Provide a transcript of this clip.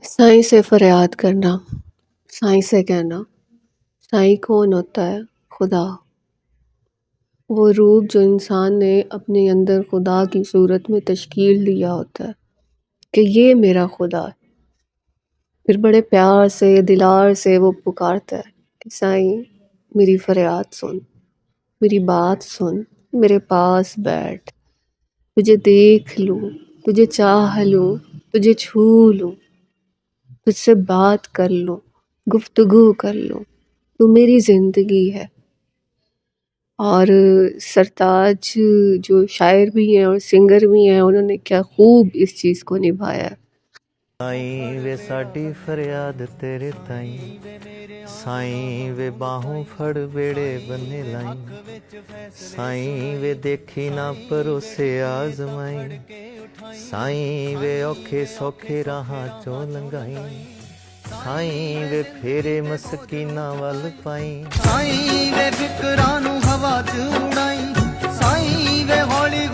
साईं से फरियाद करना, साईं से कहना, साईं कौन होता है? खुदा। वो रूप जो इंसान ने अपने अंदर खुदा की सूरत में तश्कील दिया होता है कि ये मेरा खुदा है। फिर बड़े प्यार से दिलार से वो पुकारता है कि साईं मेरी फरियाद सुन, मेरी बात सुन, मेरे पास बैठ, तुझे देख लूँ, तुझे चाह लूँ, तुझे छू लूँ, तुझसे बात कर लूँ, गुफ्तगू कर लूँ, तू मेरी ज़िंदगी है। और सरताज जो शायर भी हैं और सिंगर भी हैं, उन्होंने क्या खूब इस चीज़ को निभाया है। साईं वे साडी फरियाद तेरे ताईं, साईं वे बाहों फड़ बेड़े बन्ने लाई, साईं वे देखी ना परोसे आजमाई, साईं वे औखे सौखे राहां चों लंघाई, साईं वे फेरे मस्कीना वल पाई, साईं वे फिकरां नूं हवा च उड़ाई, साईं वे हौली